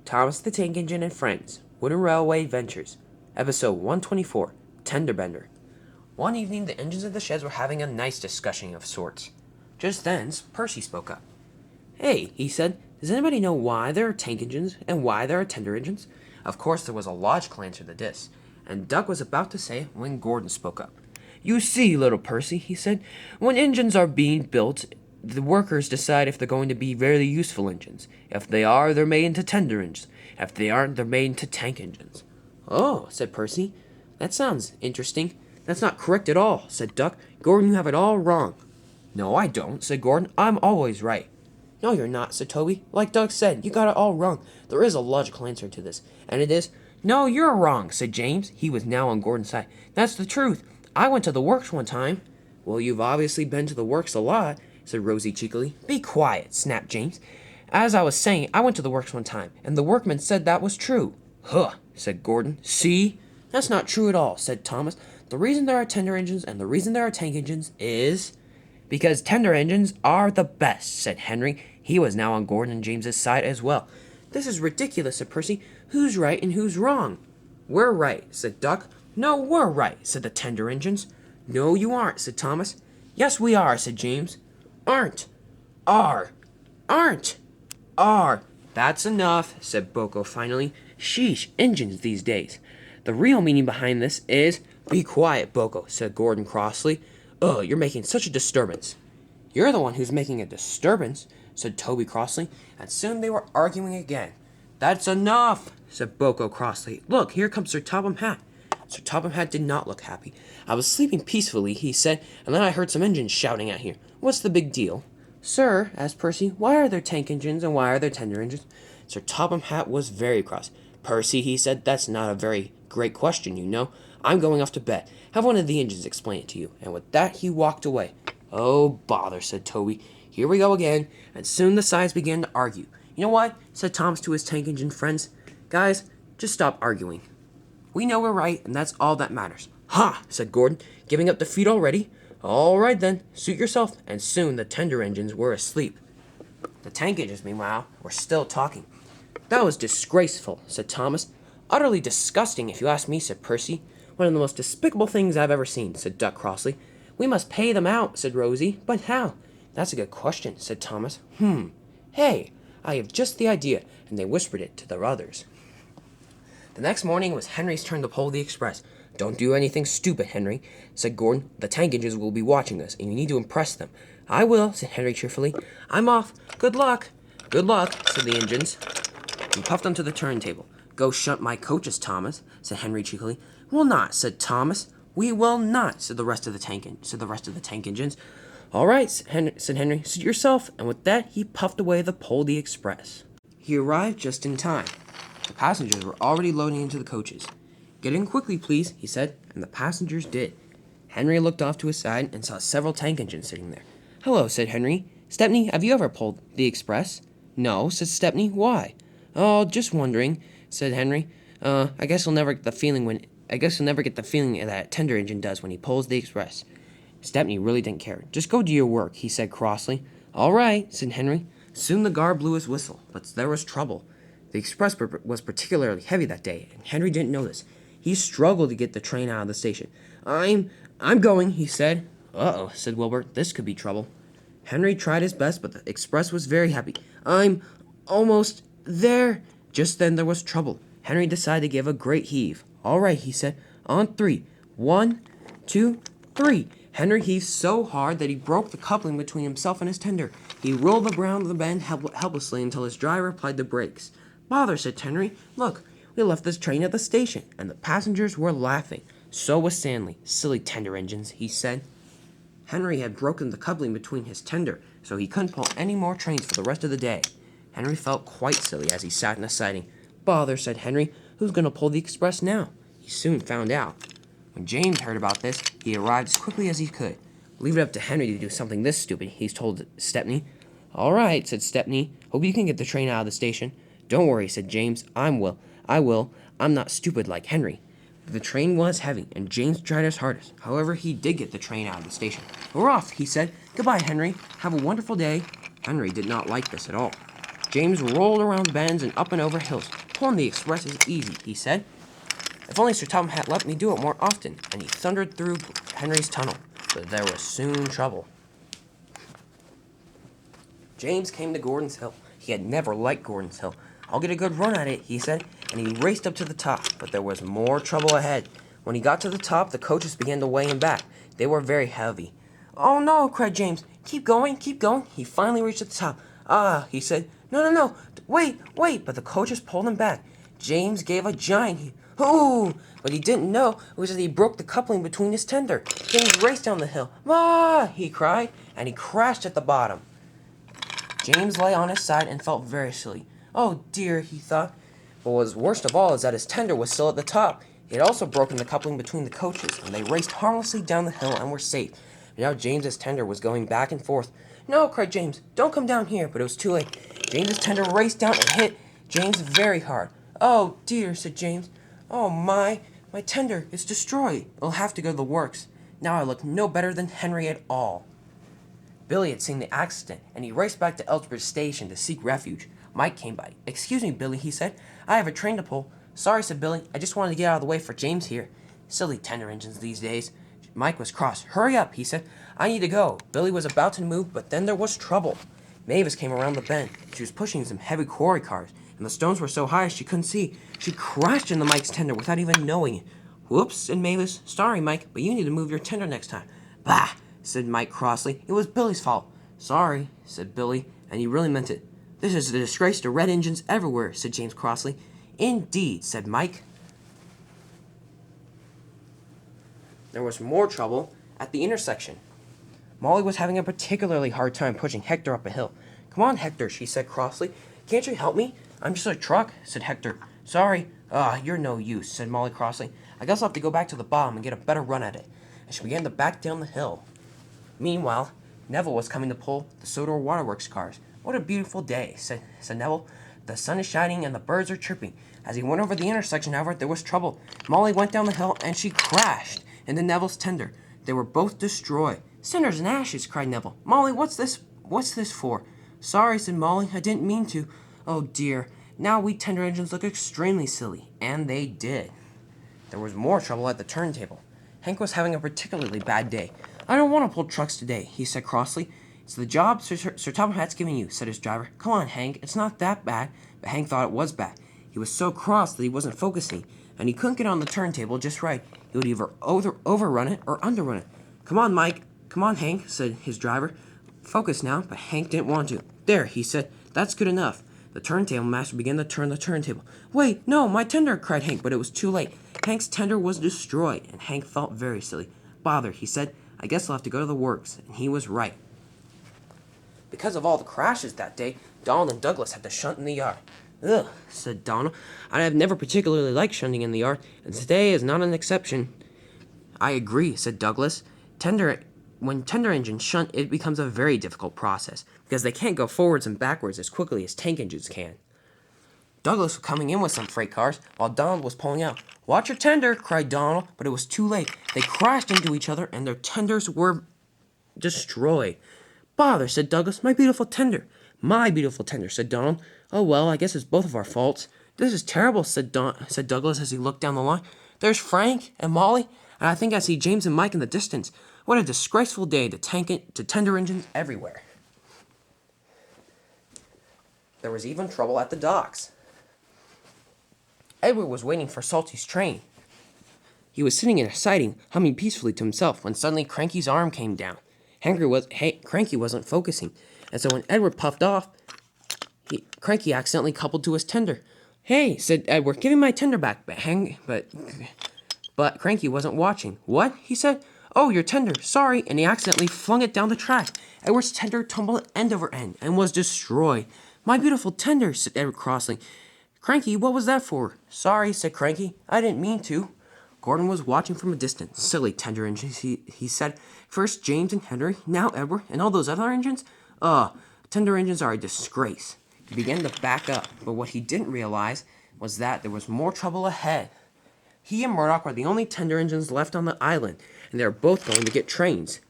Thomas the Tank Engine and Friends, Wooden Railway Ventures, Episode 124, Tenderbender. One evening, the engines of the sheds were having a nice discussion of sorts. Just then, Percy spoke up. "Hey," he said, "does anybody know why there are tank engines and why there are tender engines?" Of course, there was a logical answer to this, and Duck was about to say it when Gordon spoke up. "You see, little Percy," he said, "when engines are being built, the workers decide if they're going to be very useful engines. If they are, they're made into tender engines. If they aren't, they're made into tank engines." "Oh," said Percy, "that sounds interesting." "That's not correct at all," said Duck. "Gordon, you have it all wrong." "No, I don't," said Gordon. "I'm always right." "No, you're not," said Toby. "Like Doug said, you got it all wrong. There is a logical answer to this, and it is—" "No, you're wrong," said James. He was now on Gordon's side. "That's the truth. I went to the works one time." "Well, you've obviously been to the works a lot," said Rosie cheekily. "Be quiet," snapped James. "As I was saying, I went to the works one time, and the workmen said that was true." "Huh," said Gordon. "See?" "That's not true at all," said Thomas. "The reason there are tender engines and the reason there are tank engines is—" "Because tender engines are the best," said Henry. He was now on Gordon and James's side as well. "This is ridiculous," said Percy. "Who's right and who's wrong?" "We're right," said Duck. "No, we're right," said the tender engines. "No, you aren't," said Thomas. "Yes, we are," said James. "Aren't." "Are." "Aren't." "Are." "That's enough," said Boko finally. "Sheesh, engines these days. The real meaning behind this is—" "Be quiet, Boko," said Gordon crossly. "Ugh, you're making such a disturbance." "You're the one who's making a disturbance," said Toby crossly, and soon they were arguing again. "That's enough," said Boko crossly. "Look, here comes Sir Topham Hatt." Sir Topham Hatt did not look happy. "I was sleeping peacefully," he said, "and then I heard some engines shouting out here. What's the big deal?" "Sir," asked Percy, "why are there tank engines and why are there tender engines?" Sir Topham Hatt was very cross. "Percy," he said, "that's not a very great question, you know. I'm going off to bed. Have one of the engines explain it to you." And with that he walked away. "Oh, bother," said Toby. "Here we go again." And soon the sides began to argue. "You know what?" said Thomas to his tank engine friends. "Guys, just stop arguing. We know we're right, and that's all that matters." "Ha!" said Gordon, "giving up the feud already? All right then, suit yourself." And soon the tender engines were asleep. The tank engines, meanwhile, were still talking. "That was disgraceful," said Thomas. "Utterly disgusting, if you ask me," said Percy. "One of the most despicable things I've ever seen," said Duck crossly. "We must pay them out," said Rosie. "But how?" "That's a good question," said Thomas. Hey, I have just the idea," and they whispered it to their others. The next morning it was Henry's turn to pull the express. "Don't do anything stupid, Henry," said Gordon. "The tank engines will be watching us, and you need to impress them." "I will," said Henry cheerfully. "I'm off. Good luck." "Good luck," said the engines. He puffed onto the turntable. "Go shunt my coaches, Thomas," said Henry cheekily. "We'll not," said Thomas. "We will not," said the rest of the tank engines. "All right," said Henry. "Suit yourself." And with that he puffed away the Poldy Express. He arrived just in time. The passengers were already loading into the coaches. "Get in quickly, please," he said, and the passengers did. Henry looked off to his side and saw several tank engines sitting there. "Hello," said Henry. "Stepney, have you ever pulled the express?" "No," said Stepney. "Why?" "Oh, just wondering," said Henry. I guess you'll never get the feeling that a tender engine does when he pulls the express." Stepney really didn't care. "Just go do your work," he said crossly. "All right," said Henry. Soon the guard blew his whistle, but there was trouble. The express was particularly heavy that day, and Henry didn't know this. He struggled to get the train out of the station. I'm going," he said. "Uh-oh," said Wilbur. "This could be trouble." Henry tried his best, but the express was very heavy. "I'm almost there." Just then there was trouble. Henry decided to give a great heave. "All right," he said. "On three. 1, 2, 3. Henry heaved so hard that he broke the coupling between himself and his tender. He rolled around the bend helplessly until his driver applied the brakes. "Bother," said Henry. "Look, we left this train at the station," and the passengers were laughing. So was Stanley. "Silly tender engines," he said. Henry had broken the coupling between his tender, so he couldn't pull any more trains for the rest of the day. Henry felt quite silly as he sat in the siding. "Bother," said Henry. "Who's going to pull the express now?" He soon found out. When James heard about this, he arrived as quickly as he could. "Leave it up to Henry to do something this stupid," he told Stepney. "All right," said Stepney. "Hope you can get the train out of the station." "Don't worry," said James. I will. I'm not stupid like Henry." The train was heavy, and James tried his hardest. However, he did get the train out of the station. "We're off," he said. "Goodbye, Henry. Have a wonderful day." Henry did not like this at all. James rolled around bends and up and over hills. Pulling the express is easy, he said. If only Sir Tom had let me do it more often, and he thundered through Henry's tunnel. But there was soon trouble. James came to Gordon's Hill. He had never liked Gordon's Hill. I'll get a good run at it, he said, and he raced up to the top, but there was more trouble ahead. When he got to the top, the coaches began to weigh him back. They were very heavy. Oh no, cried James. Keep going, keep going. He finally reached the top. Ah, he said. No, wait, but the coaches pulled him back. James gave a giant ooh, but he didn't know it was that he broke the coupling between his tender. James raced down the hill. Ah, he cried, and he crashed at the bottom. James lay on his side and felt very silly. Oh dear, he thought. But what was worst of all is that his tender was still at the top. He had also broken the coupling between the coaches, and they raced harmlessly down the hill and were safe. But now James's tender was going back and forth. No, cried James, don't come down here, but it was too late. James's tender raced down and hit James very hard. Oh dear, said James. Oh my tender is destroyed. It'll have to go to the works. Now I look no better than Henry at all. Billy had seen the accident, and he raced back to Elsbridge Station to seek refuge. Mike came by. Excuse me, Billy, he said. I have a train to pull. Sorry, said Billy. I just wanted to get out of the way for James here. Silly tender engines these days. Mike was cross. Hurry up, he said. I need to go. Billy was about to move, but then there was trouble. Mavis came around the bend. She was pushing some heavy quarry cars, and the stones were so high she couldn't see. She crashed into Mike's tender without even knowing it. Whoops, said Mavis. Sorry, Mike, but you need to move your tender next time. Bah, said Mike crossly. It was Billy's fault. Sorry, said Billy, and he really meant it. This is a disgrace to red engines everywhere, said James crossly. Indeed, said Mike. There was more trouble at the intersection. Molly was having a particularly hard time pushing Hector up a hill. Come on, Hector, she said crossly. Can't you help me? I'm just a truck, said Hector. Sorry. You're no use, said Molly crossly. I guess I'll have to go back to the bottom and get a better run at it. And she began to back down the hill. Meanwhile, Neville was coming to pull the Sodor Waterworks cars. What a beautiful day, said Neville. The sun is shining and the birds are chirping. As he went over the intersection, however, there was trouble. Molly went down the hill and she crashed into Neville's tender. They were both destroyed. Cinders and ashes, cried Neville. Molly, what's this for? Sorry, said Molly. I didn't mean to. Oh dear. Now we tender engines look extremely silly. And they did. There was more trouble at the turntable. Hank was having a particularly bad day. I don't want to pull trucks today, he said crossly. It's the job Sir Tom Hat's giving you, said his driver. Come on, Hank. It's not that bad. But Hank thought it was bad. He was so cross that he wasn't focusing, and he couldn't get on the turntable just right. He would either overrun it or underrun it. Come on, Mike. Come on, Hank, said his driver. Focus now, but Hank didn't want to. There, he said. That's good enough. The turntable master began to turn the turntable. Wait, no, my tender, cried Hank, but it was too late. Hank's tender was destroyed, and Hank felt very silly. Bother, he said. I guess I'll have to go to the works, and he was right. Because of all the crashes that day, Donald and Douglas had to shunt in the yard. Ugh, said Donald. I have never particularly liked shunting in the yard, and today is not an exception. I agree, said Douglas. When tender engines shunt, it becomes a very difficult process, because they can't go forwards and backwards as quickly as tank engines can. Douglas was coming in with some freight cars, while Donald was pulling out. Watch your tender, cried Donald, but it was too late. They crashed into each other, and their tenders were destroyed. Bother, said Douglas. My beautiful tender. My beautiful tender, said Donald. Oh, well, I guess it's both of our faults. This is terrible, said Douglas as he looked down the line. There's Frank and Molly, and I think I see James and Mike in the distance. What a disgraceful day to tender engines everywhere. There was even trouble at the docks. Edward was waiting for Salty's train. He was sitting in a siding, humming peacefully to himself, when suddenly Cranky's arm came down. Cranky wasn't focusing, and so when Edward puffed off, Cranky accidentally coupled to his tender. Hey, said Edward, give me my tender back, but Cranky wasn't watching. What? He said. Oh, your tender, sorry, and he accidentally flung it down the track. Edward's tender tumbled end over end and was destroyed. My beautiful tender, said Edward crossly. Cranky, what was that for? Sorry, said Cranky. I didn't mean to. Gordon was watching from a distance. Silly tender engines, he said. First James and Henry, now Edward, and all those other engines? Tender engines are a disgrace. He began to back up, but what he didn't realize was that there was more trouble ahead. He and Murdoch were the only tender engines left on the island, and they were both going to get trains.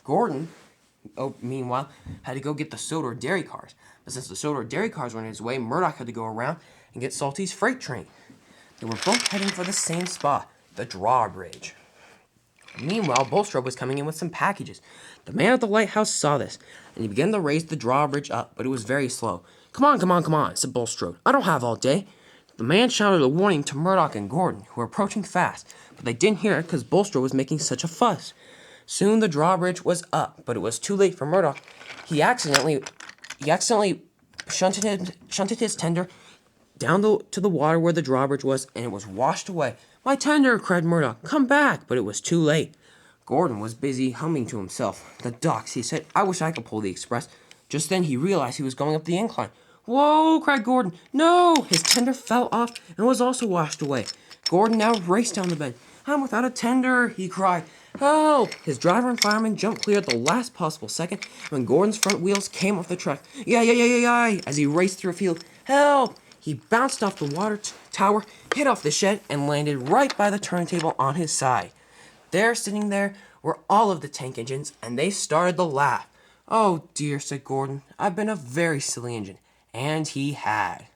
Gordon meanwhile, had to go get the soda or dairy cars. But since the soda or dairy cars were on his way, Murdoch had to go around and get Salty's freight train. They were both heading for the same spot, the drawbridge. Meanwhile, Bulstrode was coming in with some packages. The man at the lighthouse saw this, and he began to raise the drawbridge up, but it was very slow. Come on, come on, come on, said Bulstrode. I don't have all day. The man shouted a warning to Murdoch and Gordon, who were approaching fast, but they didn't hear it because Bulstrode was making such a fuss. Soon the drawbridge was up, but it was too late for Murdoch. He accidentally shunted his tender down to the water where the drawbridge was, and it was washed away. My tender, cried Murdoch. Come back, but it was too late. Gordon was busy humming to himself. The docks, he said. I wish I could pull the express. Just then he realized he was going up the incline. Whoa, cried Gordon. No! His tender fell off and was also washed away. Gordon now raced down the bend. I'm without a tender, he cried. Help! His driver and fireman jumped clear at the last possible second when Gordon's front wheels came off the track. Yay! As he raced through a field. Help! He bounced off the water tower, hit off the shed, and landed right by the turntable on his side. There, sitting there, were all of the tank engines, and they started to laugh. Oh dear, said Gordon, I've been a very silly engine. And he had.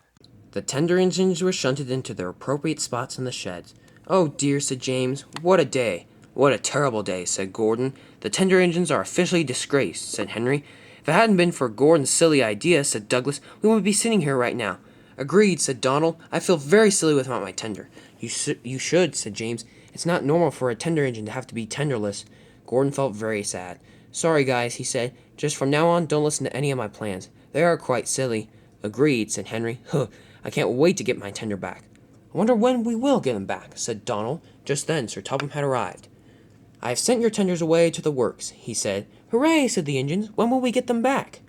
The tender engines were shunted into their appropriate spots in the sheds. Oh dear, said James, what a day. What a terrible day, said Gordon. The tender engines are officially disgraced, said Henry. If it hadn't been for Gordon's silly idea, said Douglas, we wouldn't be sitting here right now. Agreed, said Donald. I feel very silly without my tender. You should, said James. It's not normal for a tender engine to have to be tenderless. Gordon felt very sad. Sorry, guys, he said. Just from now on, don't listen to any of my plans. They are quite silly. Agreed, said Henry. Huh, I can't wait to get my tender back. I wonder when we will get him back, said Donald. Just then, Sir Topham had arrived. I have sent your tenders away to the works, he said. Hooray, said the engines. When will we get them back?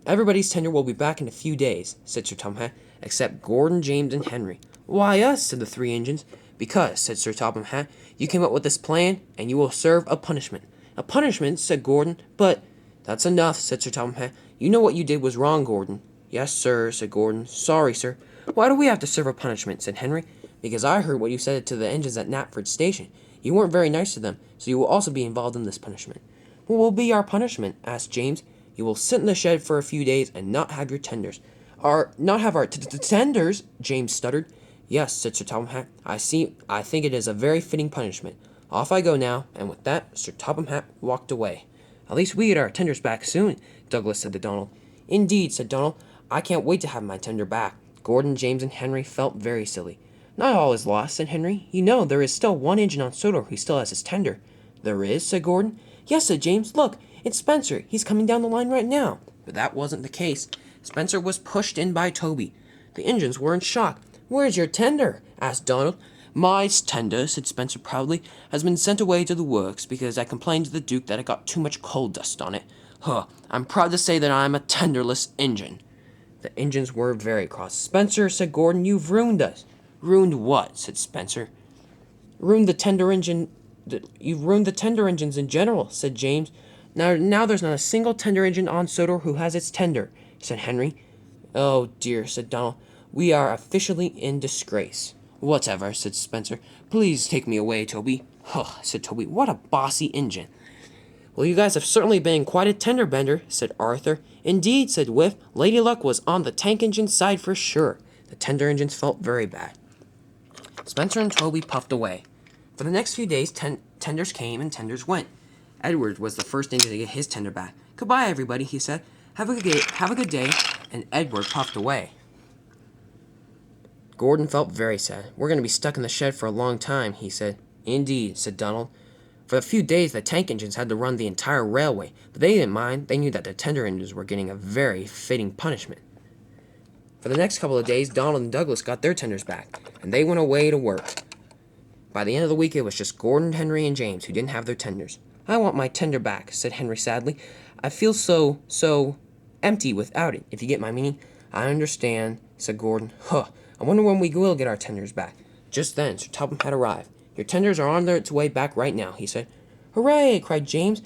Everybody's tender will be back in a few days, said Sir Topham, except Gordon, James, and Henry. Why us, said the three engines. Because, said Sir Topham, you came up with this plan, and you will serve a punishment. A punishment, said Gordon, but... That's enough, said Sir Topham. You know what you did was wrong, Gordon. Yes, sir, said Gordon. Sorry, sir. Why do we have to serve a punishment, said Henry. Because I heard what you said to the engines at Knapford Station. You weren't very nice to them, so you will also be involved in this punishment. What will be our punishment? Asked James. You will sit in the shed for a few days and not have your tenders. Not have our tenders? James stuttered. Yes, said Sir Topham. I think it is a very fitting punishment. Off I go now, and with that, Sir Topham walked away. At least we get our tenders back soon, Douglas said to Donald. Indeed, said Donald. I can't wait to have my tender back. Gordon, James, and Henry felt very silly. Not all is lost, said Henry. You know, there is still one engine on Sodor who still has his tender. There is, said Gordon. Yes, said James. Look, it's Spencer. He's coming down the line right now. But that wasn't the case. Spencer was pushed in by Toby. The engines were in shock. Where's your tender? Asked Donald. My tender, said Spencer proudly, has been sent away to the works because I complained to the Duke that it got too much coal dust on it. Huh, I'm proud to say that I'm a tenderless engine. The engines were very cross. Spencer, said Gordon, you've ruined us. Ruined what? Said Spencer. Ruined the tender engine. You've ruined the tender engines in general, said James. Now there's not a single tender engine on Sodor who has its tender, said Henry. Oh dear, said Donald. We are officially in disgrace. Whatever, said Spencer. Please take me away, Toby. Huh, said Toby. What a bossy engine. Well, you guys have certainly been quite a tender bender, said Arthur. Indeed, said Whiff. Lady Luck was on the tank engine side for sure. The tender engines felt very bad. Spencer and Toby puffed away. For the next few days, tenders came and tenders went. Edward was the first engine to get his tender back. Goodbye, everybody, he said. Have a good day, and Edward puffed away. Gordon felt very sad. We're going to be stuck in the shed for a long time, he said. Indeed, said Donald. For a few days, the tank engines had to run the entire railway, but they didn't mind. They knew that the tender engines were getting a very fitting punishment. For the next couple of days, Donald and Douglas got their tenders back, and they went away to work. By the end of the week, it was just Gordon, Henry, and James who didn't have their tenders. I want my tender back, said Henry sadly. I feel so empty without it, if you get my meaning. I understand, said Gordon. Huh, I wonder when we will get our tenders back. Just then, Sir Topham had arrived. Your tenders are on their way back right now, he said. Hooray, cried James.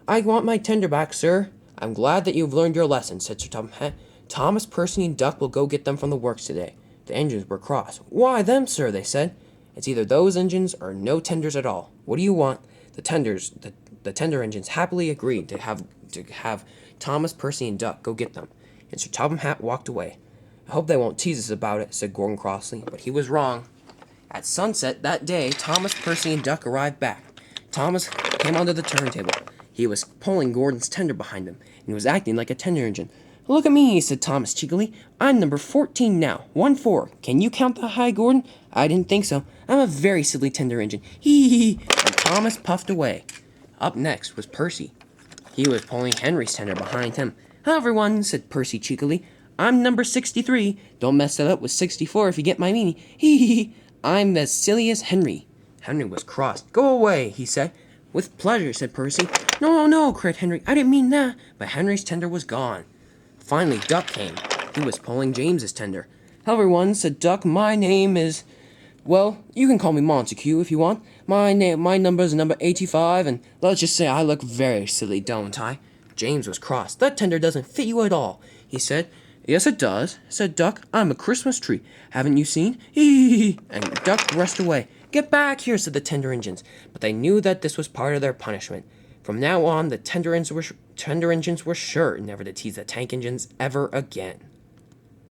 I want my tender back, sir. I'm glad that you've learned your lesson, said Sir Topham. Thomas, Percy, and Duck will go get them from the works today. The engines were cross. Why them, sir, they said. It's either those engines or no tenders at all. What do you want? The tender engines happily agreed to have to have Thomas, Percy, and Duck go get them, and Sir Topham Hatt walked away. I hope they won't tease us about it, said Gordon crossly, but he was wrong. At sunset that day, Thomas, Percy, and Duck arrived back. Thomas came onto the turntable. He was pulling Gordon's tender behind him, and he was acting like a tender engine. Look at me, said Thomas cheekily. I'm number 14 now. 1-4. Can you count that high, Gordon? I didn't think so. I'm a very silly tender engine. Hee hee hee. And Thomas puffed away. Up next was Percy. He was pulling Henry's tender behind him. Hello, everyone, said Percy cheekily. I'm number 63. Don't mess that up with 64 if you get my meaning. Hee hee hee. I'm as silly as Henry. Henry was cross. Go away, he said. With pleasure, said Percy. No, cried Henry. I didn't mean that. But Henry's tender was gone. Finally, Duck came. He was pulling James's tender. Hello, everyone, said Duck. My name is... Well, you can call me Montague if you want. My number is number 85, and let's just say I look very silly, don't I? James was cross. That tender doesn't fit you at all, he said. Yes, it does, said Duck. I'm a Christmas tree. Haven't you seen? Hee. And Duck rushed away. Get back here, said the tender engines. But they knew that this was part of their punishment. From now on, the tender engines were sure never to tease the tank engines ever again.